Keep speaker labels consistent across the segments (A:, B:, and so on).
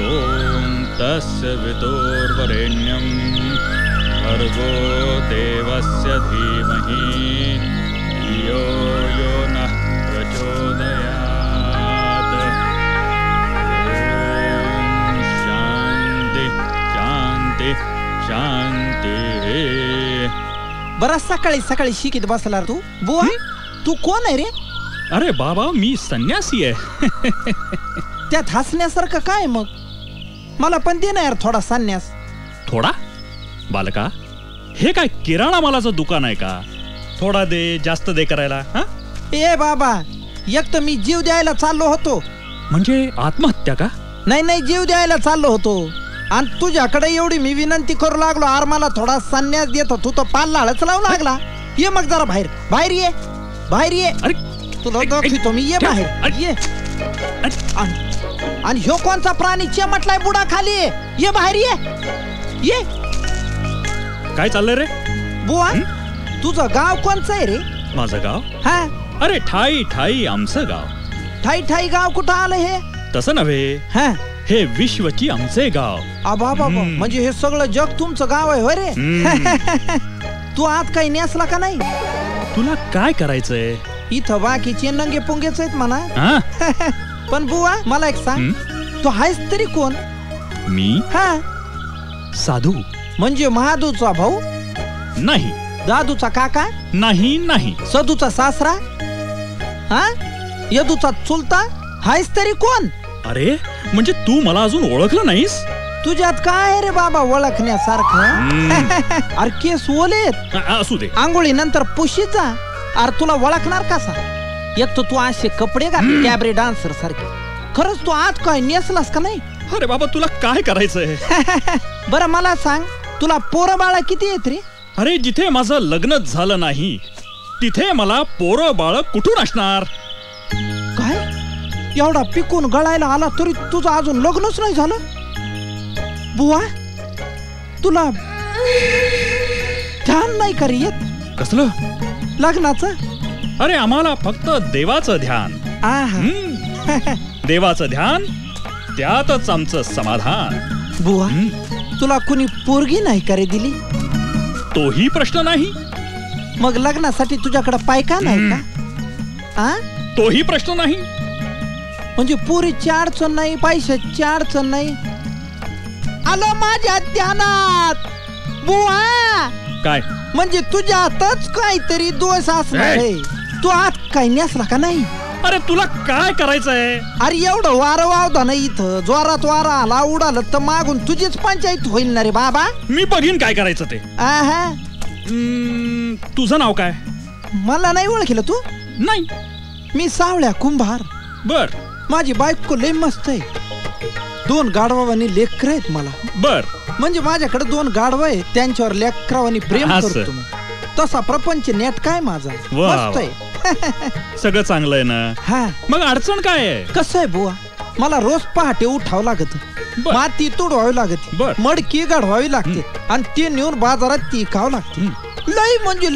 A: ओम तस्य वितुर्वरेण्यं भर्गो देवस्य धीमहि धियो यो नः प्रचोदयात्। शांती शांती शांती।
B: बरं सकाळी सकाळी शिकीत बसला तू बुवा. तू कोण आहे रे?
A: अरे बाबा मी संन्यासी आहे.
B: त्यात हसण्यासारखं काय मग? मला पण दे ना यार थोडा संन्यास.
A: थोडा? बालका हे काय किराणा मालाचं दुकान आहे का? थोडा दे जास्त दे करायला?
B: ए बाबा एक तर मी जीव द्यायला चाललो होतो.
A: म्हणजे आत्महत्या का?
B: नाही नाही जीव द्यायला चाललो होतो आणि तुझ्याकडे एवढी मी विनंती करू लागलो आर मला थोडा संन्यास देतो तू तर पाल्लाळच लावू लागला. ये मग जरा बाहेर बाहेर ये बाहेर ये.
A: अरे
B: तुला दाखवतो मी. ये बाहेर ये. आणि ह्यो कोणचा प्राणी चिमटलाय बुडा खाली? ये बाहेर ये ये.
A: काय चाललंय रे
B: बुवा? तुझं गाव कोणचं आहे रे?
A: माझं गाव?
B: हा
A: अरे ठाई ठाई आमचं गाव.
B: ठाई ठाई गाव कुठं आलं हे?
A: तसं नव्हे,
B: हा
A: हे विश्वची आमचे गाव.
B: आबा बाबा म्हणजे हे सगळं जग तुमचं गाव आहे होय रे? तू आज काही नेसला का नाही?
A: तुला काय करायचंय?
B: इथं बाकीचे नंगे पुंगेच आहेत म्हणा. पण बुवा मला एक सांग, तू आहेस तरी कोण?
A: मी
B: हा
A: साधू.
B: म्हणजे महादूचा भाऊ
A: नाही,
B: दादूचा काका
A: नाही नाही,
B: सदूचा सासरा, हा यदूचा चुलता. आहेस तरी कोण?
A: अरे म्हणजे तू मला अजून ओळखलं नाहीस?
B: तुझ्यात काय आहे रे बाबा ओळखण्यासारखं? अरे केस ओलेत.
A: असू दे.
B: आंघोळी नंतर पुशीचा. अरे तुला ओळखणार कसा? एक तर तू असे कपडे घातले कॅबरे डान्सर सारखे. खरंच तू आज काय नेसलास का नाही?
A: अरे बाबा तुला काय करायचंय?
B: बरं मला सांग, तुला पोरं बाळा किती आहेत रे?
A: अरे जिथे माझं लग्नच झालं नाही तिथे मला पोरं बाळ कुठून असणार?
B: काय एवढा पिकून गळायला आला तरी तुझं अजून लग्नच नाही झालं? बुवा तुला ध्यान नाही का रे येत?
A: कसलं
B: लग्नाचं?
A: अरे आम्हाला फक्त देवाचं ध्यान. देवाचं ध्यान त्यातच आमचं समाधान.
B: बुवा तुला कुणी पोरगी नाही का रे दिली?
A: तोही प्रश्न नाही.
B: मग लग्नासाठी तुझ्याकडे पायका नाही का?
A: तोही प्रश्न नाही.
B: म्हणजे पोरीची अडचण नाही, पैशाची अडचण नाही. आलो माझ्या ध्यानात बुवा.
A: काय
B: म्हणजे तुझ्यातच काहीतरी दोष असणार आहे. तू आज काही नेसला का नाही?
A: अरे तुला काय करायचंय?
B: अरे एवढं वारं वावदा नाही इथं. जोरात वारा आला उडालं तर मागून तुझीच पंचायत होईल ना रे बाबा.
A: मी बघीन काय करायचं ते. तुझं नाव काय?
B: मला नाही ओळखलं तू?
A: नाही.
B: मी सावळ्या कुंभार.
A: बर.
B: माझी बायको लय मस्त आहे. 2 गाढवानी लेकर आहेत मला.
A: बर.
B: म्हणजे माझ्याकडे 2 गाढव आहेत, त्यांच्यावर लेकरावानी प्रेम करतो मी. तसा प्रपंच नेट काय माझा मस्त आहे.
A: सगळं चांगलं आहे ना?
B: हा.
A: मग अडचण काय आहे?
B: कसं आहे बुवा, मला रोज पहाटे उठावं लागत, माती तोडवावी लागते, मडकी गाढवावी लागते आणि ती नेऊन बाजारात ती खावं लागते. लय म्हणजे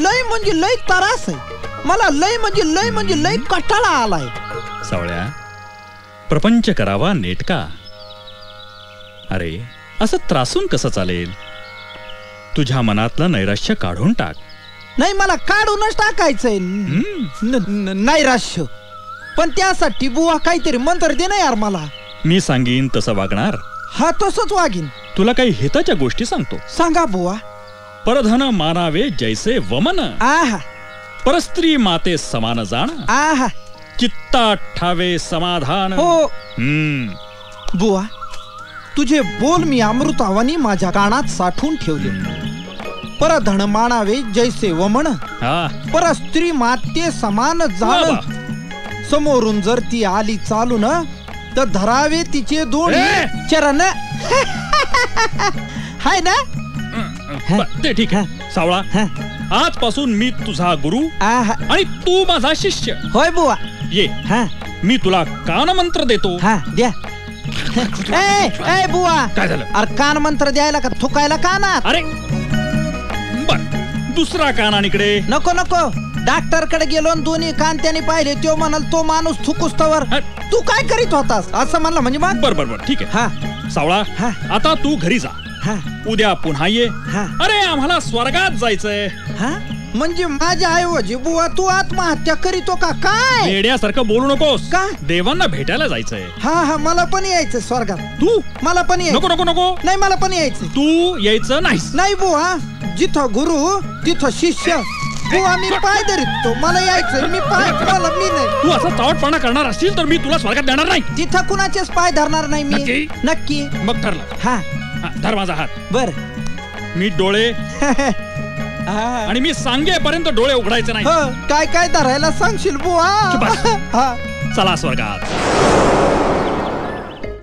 B: लय त्रास आहे मला. लय म्हणजे लय कटाळा आलाय.
A: सावळ्या प्रपंच करावा नेटका. अरे असं त्रासून कसं चालेल? तुझ्या मनातलं नैराश्य काढून टाक.
B: नाही मला काढूनच टाकायचंय नैराश्य. पण त्यासाठी बुवा काहीतरी मंत्र दे ना यार मला.
A: मी सांगीन तसं वागणार?
B: हा तसंच वागीन.
A: तुला काही हिताच्या गोष्टी सांगतो.
B: सांगा बुवा.
A: परधन मानावे जैसे वमन. परस्त्री माते समान जाण. चित्ता ठावे समाधान.
B: हो बुवा तुझे बोल मी अमृतावानी माझ्या कानात साठवून ठेवले. परधन मानावे जैसे वमन. परस्त्री माते समान जाण. समोरून जर ती आली चालून तर धरावे तिचे 2 चरण. हाय ना?
A: ते ठीक आहे सावळा. आजपासून मी तुझा गुरु आणि तू माझा शिष्य.
B: होय बुवा.
A: ये मी तुला कान मंत्र देतो.
B: द्या. ए बुवा
A: काय झालं?
B: अरे कान मंत्र द्यायला का थुकायला कानात?
A: अरे बर दुसरा कान आणि इकडे.
B: नको डॉक्टर कडे गेलो आणि दोन्ही कान त्याने पाहिले तो म्हणाल तो माणूस थुकुस्तवर तू काय करीत होतास असं म्हणलं म्हणजे मग
A: बर बर बर ठीक आहे.
B: हा
A: सावळा
B: हा.
A: आता तू घरी जा.
B: हा
A: उद्या पुन्हा ये.
B: हा.
A: अरे आम्हाला स्वर्गात जायचंय.
B: हा म्हणजे माझ्या ऐवजी बुवा तू आत्महत्या करीतो का काय?
A: वेड्यासारखं बोलू नकोस.
B: का?
A: देवांना भेटायला जायचंय.
B: हा हा मला पण यायचं स्वर्गात.
A: तू
B: मला पण यायचं.
A: नको नको नको.
B: नाही मला पण यायचं.
A: तू यायचं नाहीस.
B: नाही बुवा जिथं गुरु तिथं शिष्य. बुवा मी पाय धरतो मला यायचं. मी पाय मला मी नाही.
A: तू असा चावटपणा करणार असशील तर मी तुला स्वर्गात देणार नाही.
B: तिथं कुणाचेच पाय धरणार नाही मी.
A: नक्की?
B: नक्की.
A: मग ठरलं.
B: हा
A: हा, धर माझा हात.
B: बर
A: मी डोळे आणि मी सांगेपर्यंत डोळे उघडायचे नाही.
B: काय काय धरायला सांगशील बुवा?
A: चुप बस.
B: हा
A: चला स्वर्गात.